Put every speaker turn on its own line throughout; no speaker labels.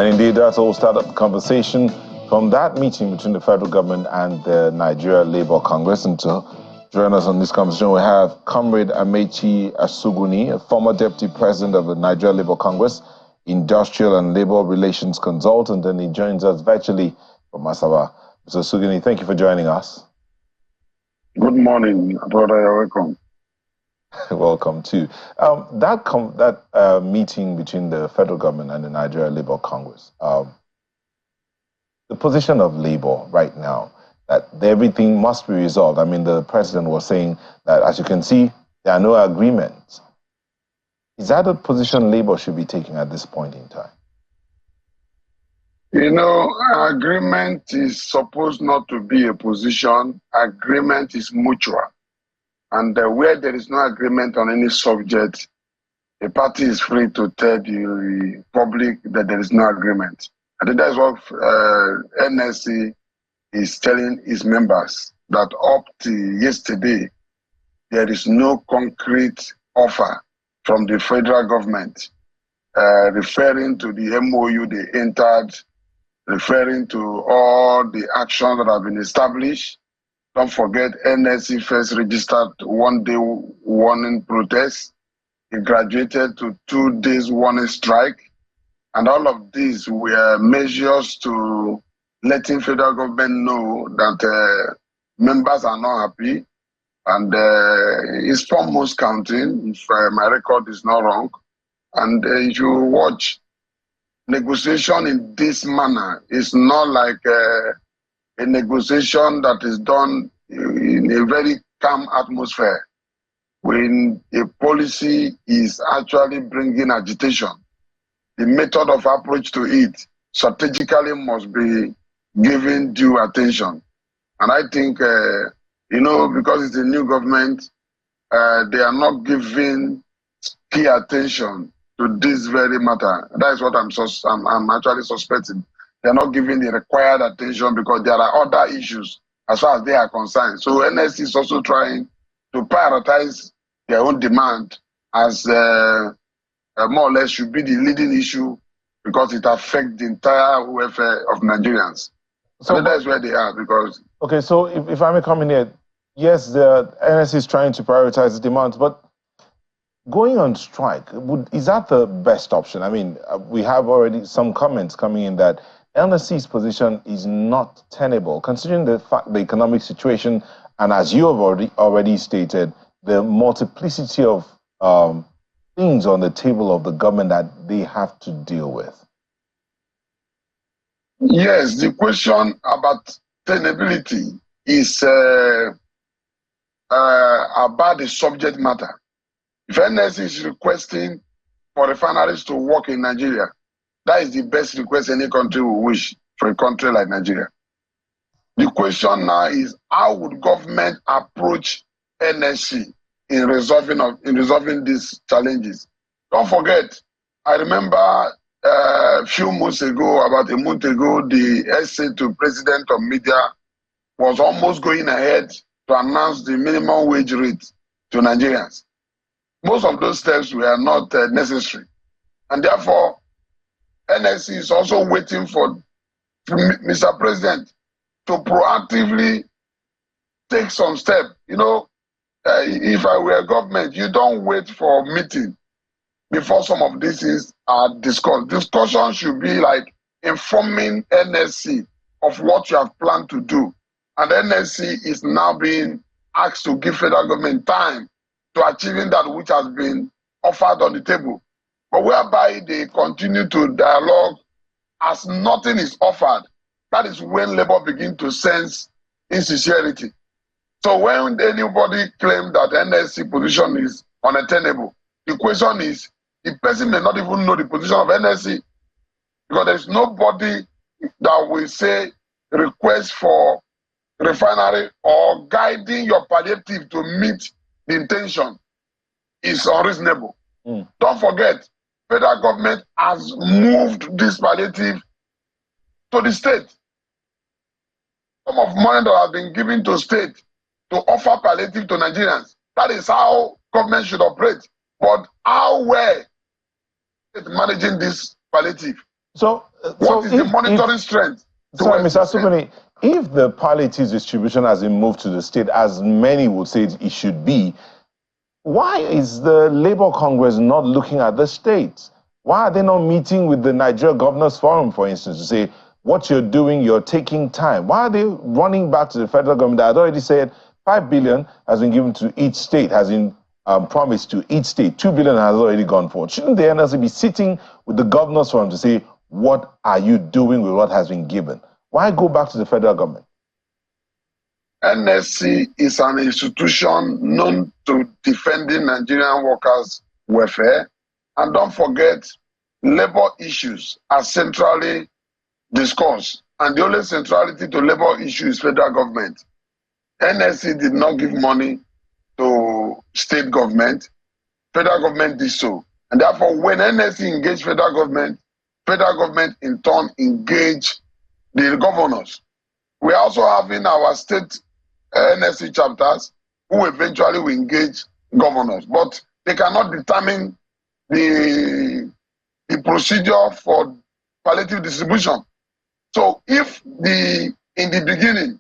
And indeed, that's all started the conversation from that meeting between the federal government and the Nigeria Labour Congress. And to join us on this conversation, we have Comrade Amechi Asuguni, a former deputy president of the Nigeria Labour Congress, industrial and labor relations consultant, and he joins us virtually from Masaba. Mr. Asuguni, thank you for joining us.
Good morning, brother. You're welcome.
Welcome too. That meeting between the federal government and the Nigeria Labour Congress, the position of Labour right now, that everything must be resolved. I mean, the president was saying that, as you can see, there are no agreements. Is that a position Labour should be taking at this point in time?
You know, agreement is supposed not to be a position. Agreement is mutual. And where there is no agreement on any subject, the party is free to tell the public that there is no agreement. I think that's what NLC is telling its members, that up to yesterday, there is no concrete offer from the federal government, referring to the MOU they entered, referring to all the actions that have been established. Don't forget, NLC first registered 1-day warning protest. It graduated to 2 days warning strike. And all of these were measures to letting federal government know that members are not happy. And it's 4 months counting, if my record is not wrong. And if you watch, negotiation in this manner is not like a negotiation that is done in a very calm atmosphere. When a policy is actually bringing agitation, the method of approach to it strategically must be given due attention. And I think, you know, because it's a new government, they are not giving key attention to this very matter. That is what I'm actually suspecting. They're not giving the required attention because there are other issues as far as they are concerned. So NLC is also trying to prioritize their own demand as more or less should be the leading issue because it affects the entire welfare of Nigerians. So that's where they are because...
Okay, so if I may come in here, yes, the NLC is trying to prioritize the demands, but going on strike, is that the best option? I mean, we have already some comments coming in that NLC's position is not tenable, considering the economic situation, and as you have already stated, the multiplicity of things on the table of the government that they have to deal with.
Yes, the question about tenability is about the subject matter. If NLC is requesting for refineries to work in Nigeria, that is the best request any country will wish for a country like Nigeria. The question now is, how would government approach NLC in resolving these challenges? Don't forget, I remember a few months ago, about a month ago, the essay to President of Media was almost going ahead to announce the minimum wage rate to Nigerians. Most of those steps were not necessary. And therefore, NLC is also waiting for Mr. President to proactively take some steps. You know, if I were government, you don't wait for a meeting before some of these things are discussed. Discussion should be like informing NLC of what you have planned to do. And NLC is now being asked to give federal government time to achieving that which has been offered on the table. But whereby they continue to dialogue as nothing is offered, that is when Labour begin to sense insincerity. So when anybody claims that NLC position is unattainable, the question is, the person may not even know the position of NLC because there's nobody that will say request for refinery or guiding your palliative to meet the intention is unreasonable. Don't forget, federal government has moved this palliative to the state. Some of money that has been given to state to offer palliative to Nigerians. That is how government should operate. But how well is managing this palliative?
So,
what is the monitoring strength?
Sorry, Mr. Supani, if the palliative distribution has been moved to the state, as many would say it should be, why is the Labour Congress not looking at the states? Why are they not meeting with the Nigeria Governors Forum, for instance, to say, what you're doing, you're taking time? Why are they running back to the federal government that had already said 5 billion has been given to each state, has been promised to each state, 2 billion has already gone forward? Shouldn't the NLC be sitting with the Governors Forum to say, what are you doing with what has been given? Why go back to the federal government?
NLC is an institution known to defending Nigerian workers' welfare. And don't forget, labor issues are centrally discussed. And the only centrality to labor issues is federal government. NLC did not give money to state government. Federal government did so. And therefore, when NLC engaged federal government in turn engage the governors. We are also having our state NLC chapters who eventually will engage governors, but they cannot determine the procedure for palliative distribution. So if in the beginning,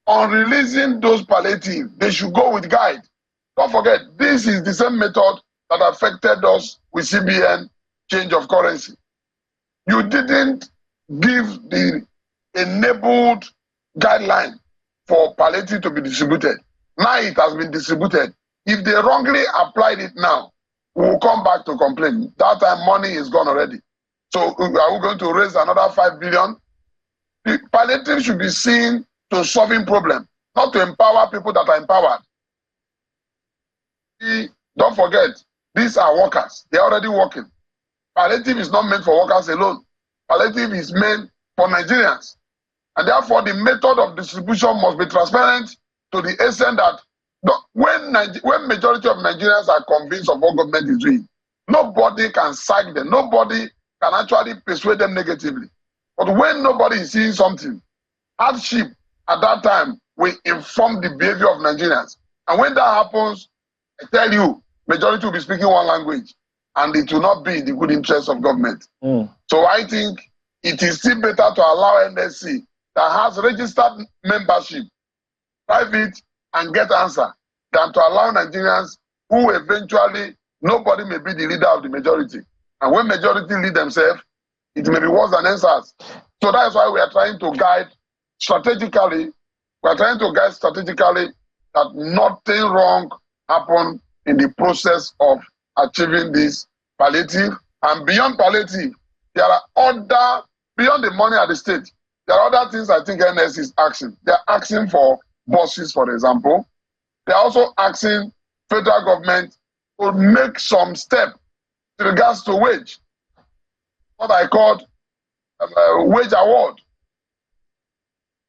on releasing those palliative, they should go with guide. Don't forget, this is the same method that affected us with CBN change of currency. You didn't give the enabled guideline for palliative to be distributed. Now it has been distributed. If they wrongly applied it now, we will come back to complain. That time money is gone already. So are we going to raise another 5 billion? The palliative should be seen to solving problem, not to empower people that are empowered. Don't forget, these are workers. They're already working. Palliative is not meant for workers alone. Palliative is meant for Nigerians. And therefore, the method of distribution must be transparent to the extent that when majority of Nigerians are convinced of what government is doing, nobody can sack them. Nobody can actually persuade them negatively. But when nobody is seeing something, hardship at that time will inform the behavior of Nigerians. And when that happens, I tell you, majority will be speaking one language, and it will not be in the good interest of government. So I think it is still better to allow NLC that has registered membership, private, and get answer, than to allow Nigerians who eventually nobody may be the leader of the majority. And when majority lead themselves, it may be worse than answers. So that's why we are trying to guide strategically. We are trying to guide strategically that nothing wrong happen in the process of achieving this palliative. And beyond palliative, there are other, beyond the money at the state, there are other things I think NS is asking. They're asking for buses, for example. They're also asking federal government to make some step in regards to wage, what I called wage award.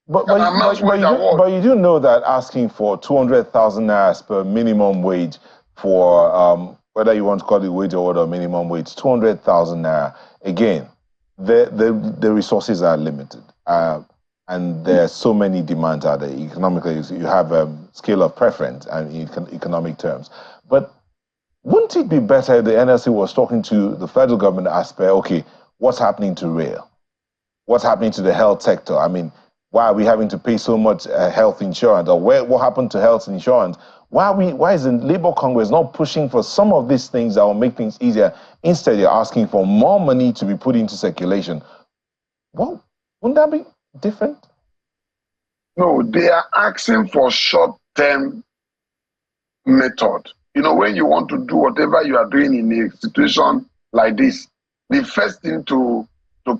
But you do know that asking for 200,000 naira per minimum wage for whether you want to call it wage award or minimum wage, 200,000 naira. Again, the resources are limited, and there are so many demands out there. Economically, you have a scale of preference and in economic terms. But wouldn't it be better if the NLC was talking to the federal government aspect? Okay, what's happening to rail? What's happening to the health sector? I mean, why are we having to pay so much health insurance? Or what happened to health insurance? Why is the Labour Congress not pushing for some of these things that will make things easier? Instead, you're asking for more money to be put into circulation. Well, wouldn't that be different?
No, they are asking for short-term method. You know, when you want to do whatever you are doing in a situation like this, the first thing to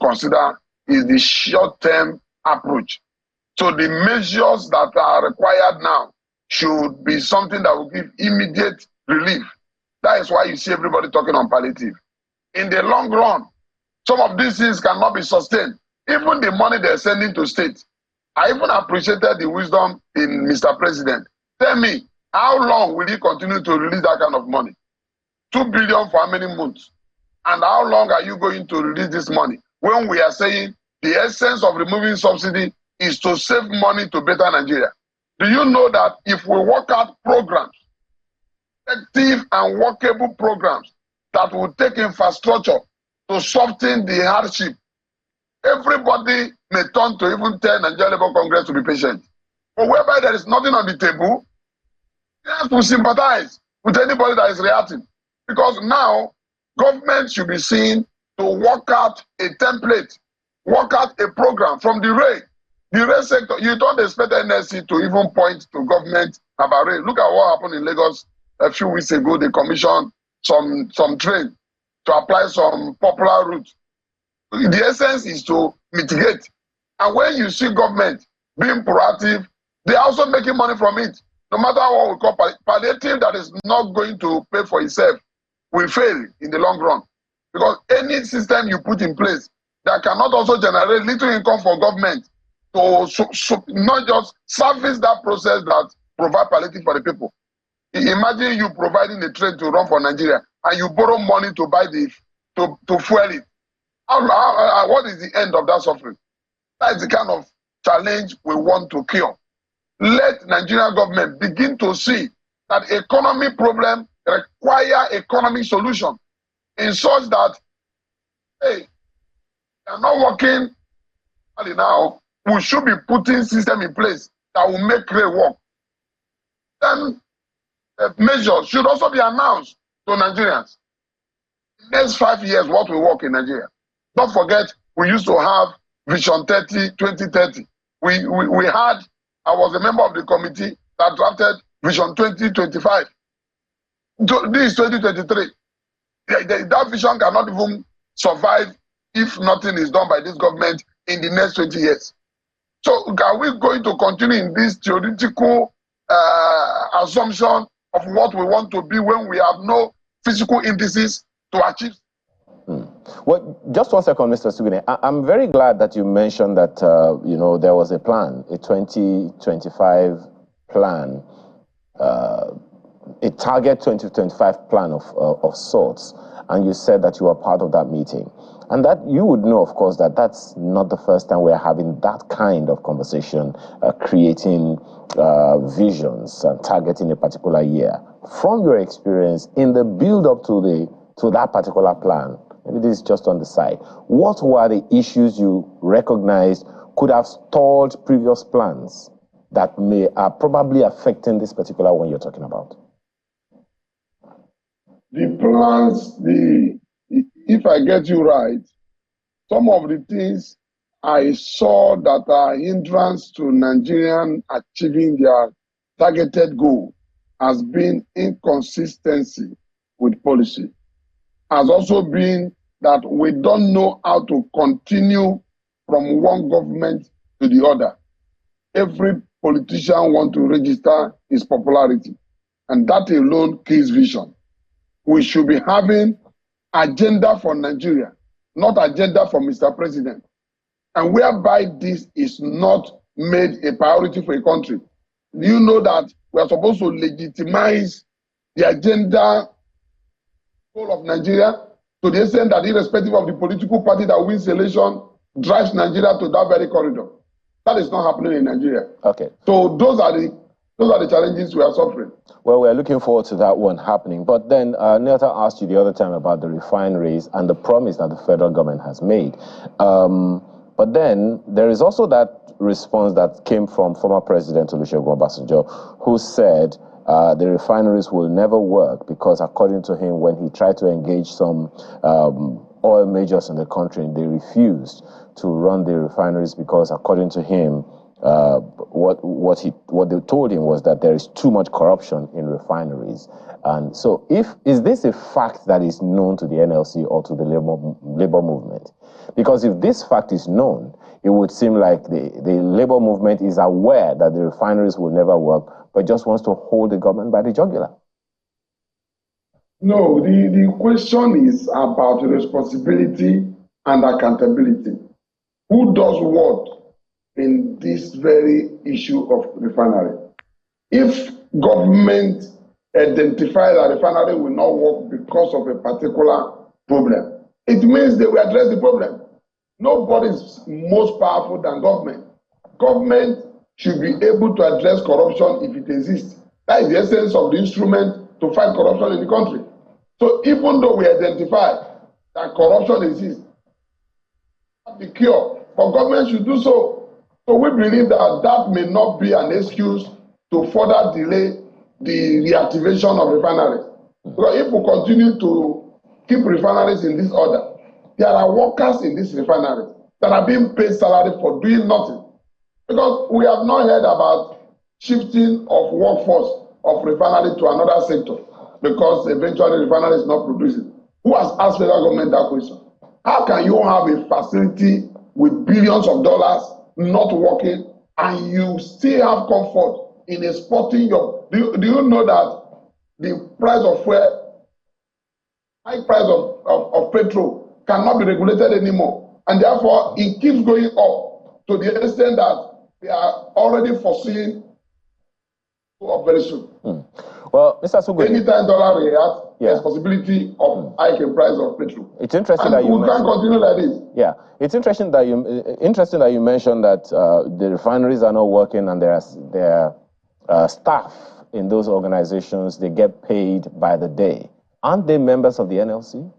consider is the short-term approach. So the measures that are required now should be something that will give immediate relief. That is why you see everybody talking on palliative. In the long run, some of these things cannot be sustained. Even the money they're sending to states. I even appreciated the wisdom in Mr. President. Tell me, how long will he continue to release that kind of money? 2 billion for how many months? And how long are you going to release this money? When we are saying the essence of removing subsidy is to save money to better Nigeria. Do you know that if we work out programs, effective and workable programs that will take infrastructure to soften the hardship. Everybody may turn to even tell Nigeria Labour Congress to be patient. But whereby there is nothing on the table, you have to sympathize with anybody that is reacting. Because now, government should be seen to work out a template, work out a program from the rail. The rail sector, you don't expect NLC to even point to government about rail. Look at what happened in Lagos a few weeks ago. They commissioned some train to apply some popular route. The essence is to mitigate. And when you see government being proactive, they're also making money from it. No matter what we call palliative that is not going to pay for itself will fail in the long run. Because any system you put in place that cannot also generate little income for government to not just service that process that provide palliative for the people. Imagine you providing a train to run for Nigeria and you borrow money to buy to fuel it. What is the end of that suffering? That is the kind of challenge we want to cure. Let Nigerian government begin to see that economy problem require economic solution in such that, hey, they are not working now. We should be putting system in place that will make rail work. Then measures should also be announced to Nigerians. Next 5 years, what will work in Nigeria? Don't forget, we used to have Vision 2030. We had, I was a member of the committee that drafted Vision 2025. This is 2023. That vision cannot even survive if nothing is done by this government in the next 20 years. So are we going to continue in this theoretical assumption of what we want to be when we have no physical indices to achieve?
Well, just 1 second, Mr. Sugune. I'm very glad that you mentioned that, there was a plan, a 2025 plan, a target 2025 plan of sorts. And you said that you were part of that meeting. And that you would know, of course, that that's not the first time we're having that kind of conversation, creating visions and targeting a particular year. From your experience in the build-up to that particular plan, maybe this is just on the side, what were the issues you recognized could have stalled previous plans that are probably affecting this particular one you're talking about?
The plans, if I get you right, some of the things I saw that are hindrance to Nigerian achieving their targeted goal has been inconsistency with policy. Has also been that we don't know how to continue from one government to the other. Every politician wants to register his popularity, and that alone kills vision. We should be having agenda for Nigeria, not agenda for Mr. President. And whereby this is not made a priority for a country. Do you know that we are supposed to legitimize the agenda goal of Nigeria to the extent that irrespective of the political party that wins the election, drives Nigeria to that very corridor? That is not happening in Nigeria.
Okay.
So those are the challenges we are suffering.
Well, we're looking forward to that one happening. But then Nelta asked you the other time about the refineries and the promise that the federal government has made. But then there is also that response that came from former President Olusegun Obasanjo, who said the refineries will never work because, according to him, when he tried to engage some oil majors in the country, they refused to run the refineries because, according to him, what they told him was that there is too much corruption in refineries. And so is this a fact that is known to the NLC or to the labor movement? Because if this fact is known, it would seem like the labor movement is aware that the refineries will never work, but just wants to hold the government by the jugular.
No, the question is about responsibility and accountability. Who does what in this very issue of refinery? If government identify that refinery will not work because of a particular problem, it means they will address the problem. Nobody is most powerful than government. Government should be able to address corruption if it exists. That is the essence of the instrument to fight corruption in the country. So even though we identify that corruption exists. The cure, but government should do so. So we believe that that may not be an excuse to further delay the reactivation of refineries. Because if we continue to keep refineries in this order, there are workers in these refineries that are being paid salary for doing nothing. Because we have not heard about shifting of workforce of refinery to another sector because eventually refinery is not producing. Who has asked federal government that question? How can you have a facility with billions of dollars not working and you still have comfort in exporting your... Do you know that the price of fuel, high price of petrol cannot be regulated anymore, and therefore it keeps going up to the extent that they are already foreseeing to up very soon.
Well, Mr. Sugodi,
anytime dollar reacts, there's possibility of hiking price of petrol.
It's interesting
and
that you
we can't continue like this.
Yeah, it's interesting that you mentioned that the refineries are not working and their staff in those organizations, they get paid by the day. Aren't they members of the NLC?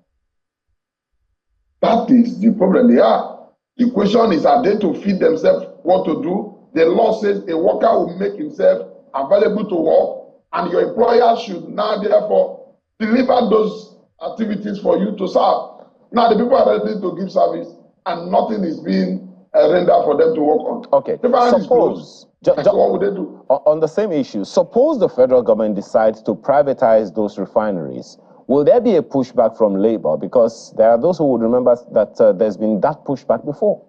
That is the problem. They are. The question is, are they to feed themselves what to do? The law says a worker will make himself available to work, and your employer should now therefore deliver those activities for you to serve. Now the people are ready to give service and nothing is being rendered for them to work on.
Okay, suppose,
what would they do?
On the same issue, suppose the federal government decides to privatize those refineries. Will there be a pushback from labor? Because there are those who would remember that there's been that pushback before.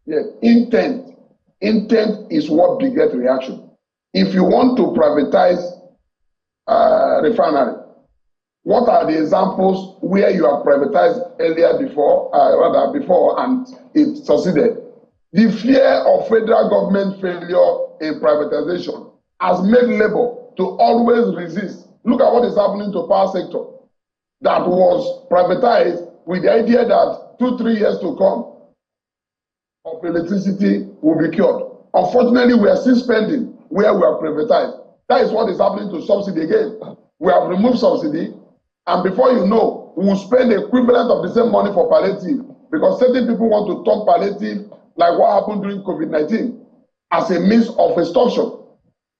Yes, intent. Intent is what begets reaction. If you want to privatize refinery, what are the examples where you have privatized earlier before, and it succeeded? The fear of federal government failure in privatization has made labor to always resist. Look at what is happening to power sector that was privatized with the idea that 2-3 years to come of electricity will be cured. Unfortunately, we are still spending where we are privatized. That is what is happening to subsidy again. We have removed subsidy, and before you know, we will spend the equivalent of the same money for palliative, because certain people want to turn palliative like what happened during COVID-19 as a means of extortion.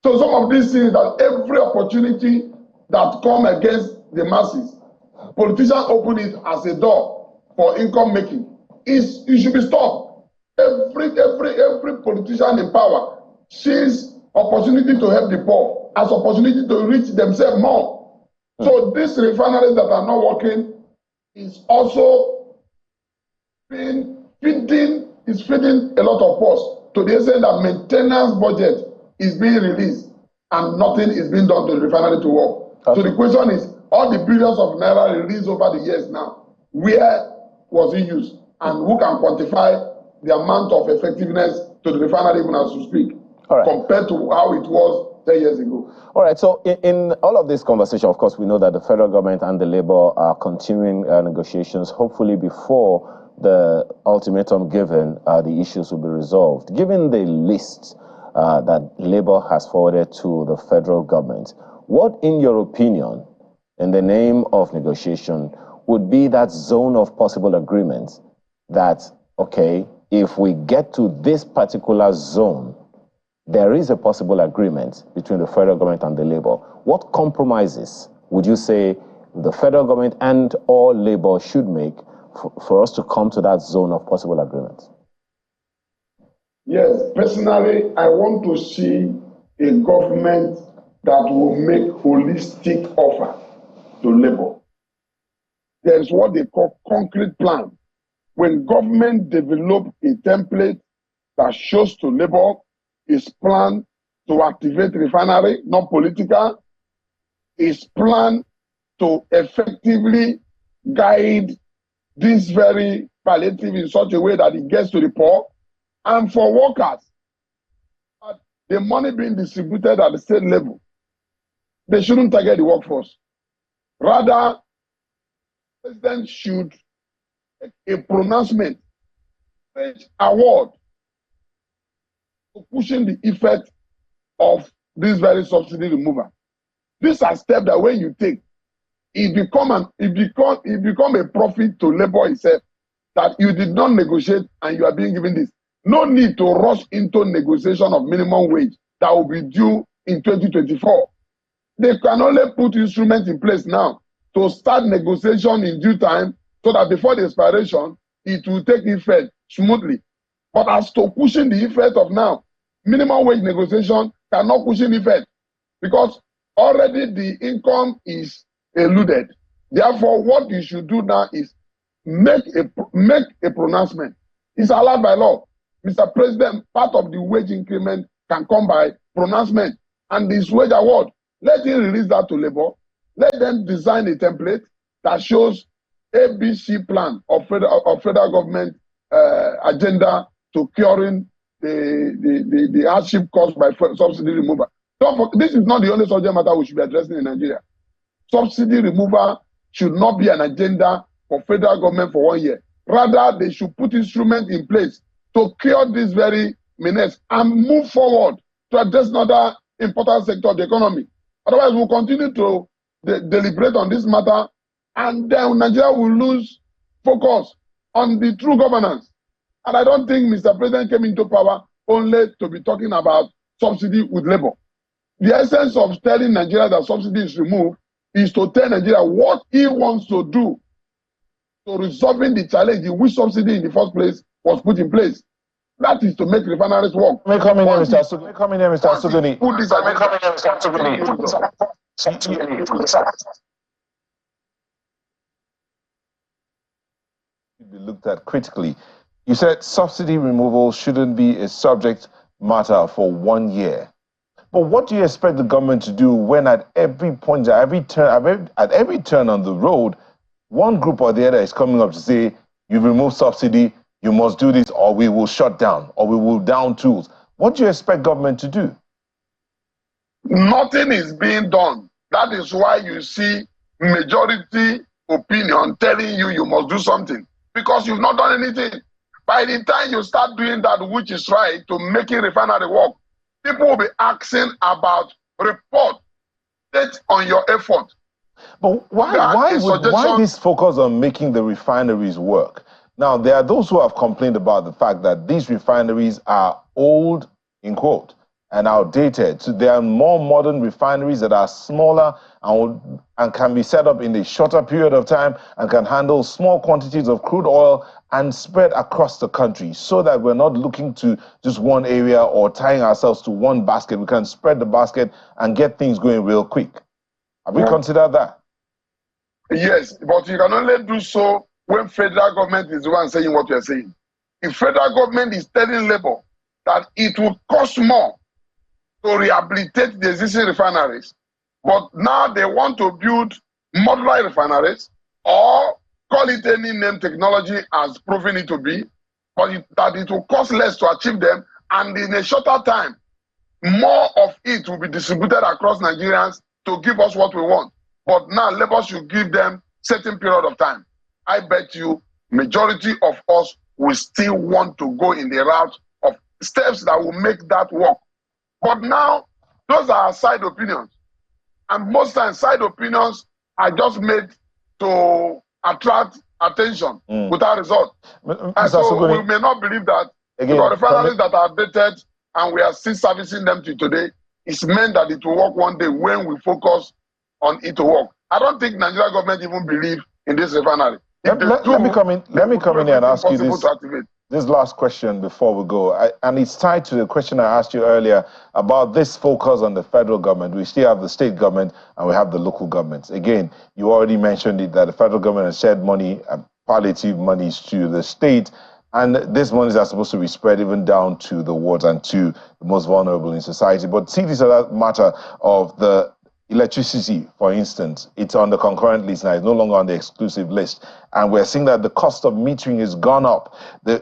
So some of these things, that every opportunity that come against the masses, politicians open it as a door for income making. It should be stopped. Every politician in power sees opportunity to help the poor as opportunity to reach themselves more. So these refineries that are not working is also feeding a lot of costs, to the extent that maintenance budget is being released and nothing is being done to the refinery to work. So the question is, all the billions of naira released over the years now, where was it used? And who can quantify the amount of effectiveness to the refinery even as we speak, compared to how it was 10 years ago?
All right, so in all of this conversation, of course, we know that the federal government and the labor are continuing negotiations. Hopefully before the ultimatum given, the issues will be resolved. Given the list that labor has forwarded to the federal government, what, in your opinion, in the name of negotiation, would be that zone of possible agreement that, okay, if we get to this particular zone, there is a possible agreement between the federal government and the labor? What compromises would you say the federal government and or labor should make for us to come to that zone of possible agreement?
Yes, personally, I want to see a government that will make holistic offer to labor. There is what they call concrete plan. When government develop a template that shows to labor its plan to activate refinery, not political, its plan to effectively guide this very palliative in such a way that it gets to the poor, and for workers, the money being distributed at the state level, they shouldn't target the workforce. Rather, the president should make a pronouncement, award, to pushing the effect of this very subsidy removal. These are steps that when you take, it become a profit to labor itself that you did not negotiate and you are being given this. No need to rush into negotiation of minimum wage that will be due in 2024. They can only put instruments in place now to start negotiation in due time so that before the expiration, it will take effect smoothly. But as to pushing the effect of now, minimum wage negotiation cannot push in effect because already the income is eluded. Therefore, what you should do now is make a pronouncement. It's allowed by law. Mr. President, part of the wage increment can come by pronouncement. And this wage award, let him release that to labor. Let them design a template that shows ABC plan of federal government agenda to curing the hardship caused by subsidy removal. This is not the only subject matter we should be addressing in Nigeria. Subsidy removal should not be an agenda for federal government for 1 year. Rather, they should put instruments in place to cure this very menace and move forward to address another important sector of the economy. Otherwise, we'll continue to deliberate on this matter, and then Nigeria will lose focus on the true governance. And I don't think Mr. President came into power only to be talking about subsidy with labor. The essence of telling Nigeria that subsidy is removed is to tell Nigeria what he wants to do to resolving the challenge in which subsidy in the first place was put in place. That is to make refineries work.
May come in here, Mr. Suguni.
Put this
be looked at critically. You said subsidy removal shouldn't be a subject matter for 1 year. But what do you expect the government to do when at every point, at every turn on the road, one group or the other is coming up to say, you've removed subsidy, you must do this, or we will shut down, or we will down tools. What do you expect government to do?
Nothing is being done. That is why you see majority opinion telling you you must do something, because you've not done anything. By the time you start doing that which is right to making refinery work, people will be asking about report date on your effort.
But why this focus on making the refineries work? Now, there are those who have complained about the fact that these refineries are old, in quote, and outdated. So there are more modern refineries that are smaller and can be set up in a shorter period of time and can handle small quantities of crude oil and spread across the country so that we're not looking to just one area or tying ourselves to one basket. We can spread the basket and get things going real quick. Have we considered that?
Yes, but you can only do so when federal government is the one saying what you're saying. If federal government is telling labor that it will cost more to rehabilitate the existing refineries, but now they want to build modular refineries or call it any name technology as proving it to be, but that it will cost less to achieve them, and in a shorter time, more of it will be distributed across Nigerians to give us what we want. But now labor should give them certain period of time. I bet you majority of us will still want to go in the route of steps that will make that work. But now, those are side opinions. And most times, side opinions are just made to attract attention without result. And so we may not believe that the refineries that are dated and we are still servicing them to today, it's meant that it will work one day when we focus on it to work. I don't think Nigeria government even believe in this refinery.
Let me come in here and ask you this last question before we go. And it's tied to the question I asked you earlier about this focus on the federal government. We still have the state government and we have the local governments. Again, you already mentioned it that the federal government has shared money, palliative monies to the state. And these monies are supposed to be spread even down to the wards and to the most vulnerable in society. But see this other matter of the electricity, for instance, it's on the concurrent list now. It's no longer on the exclusive list. And we're seeing that the cost of metering has gone up.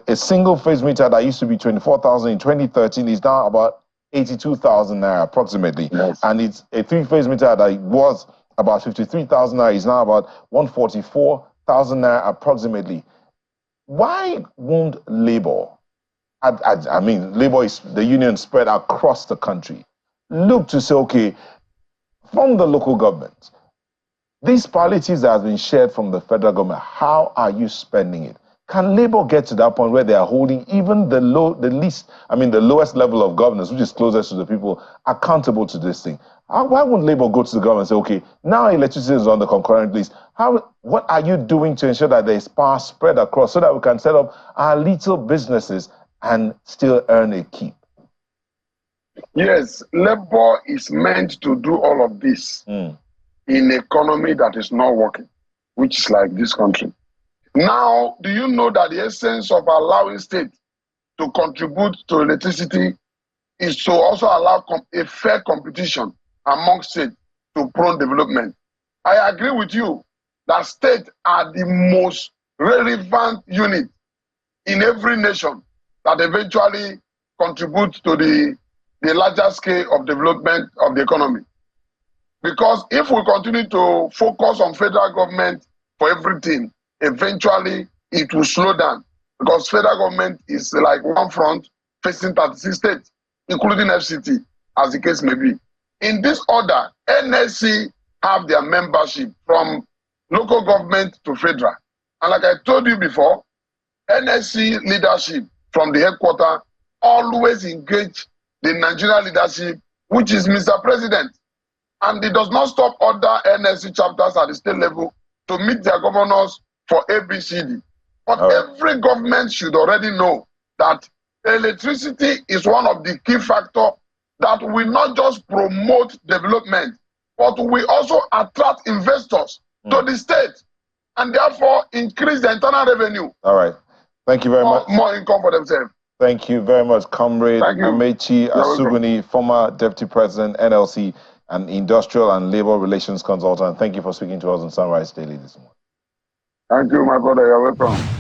A single phase meter that used to be 24,000 in 2013 is now about 82,000 naira approximately. Yes. And it's a three-phase meter that was about 53,000 naira is now about 144,000 naira approximately. Why won't labor, I mean, labor is the union spread across the country, look to say, okay, from the local government, These palliatives that have been shared from the federal government, how are you spending it? Can Labour get to that point where they are holding even the lowest level of governance, which is closest to the people, accountable to this thing? Why wouldn't Labour go to the government and say, okay, now electricity is on the concurrent list. What are you doing to ensure that there is power spread across so that we can set up our little businesses and still earn a keep?
Yes, Labour is meant to do all of this in an economy that is not working, which is like this country. Now, do you know that the essence of allowing states to contribute to electricity is to also allow a fair competition among states to prone development? I agree with you that states are the most relevant unit in every nation that eventually contribute to the larger scale of development of the economy. Because if we continue to focus on federal government for everything, eventually it will slow down, because federal government is like one front facing 36 states, including FCT, as the case may be. In this order, NLC have their membership from local government to federal. And like I told you before, NLC leadership from the headquarters always engage the Nigerian leadership, which is Mr. President. And it does not stop other NLC chapters at the state level to meet their governors for ABCD. But every government should already know that electricity is one of the key factors that will not just promote development, but will also attract investors to the state and therefore increase the internal revenue.
All right. Thank you very much.
More income for themselves.
Thank you very much, Comrade Amechi Asuguni, former Deputy President, NLC, and Industrial and Labor Relations Consultant. Thank you for speaking to us on Sunrise Daily this morning.
Thank you, my brother. You're welcome.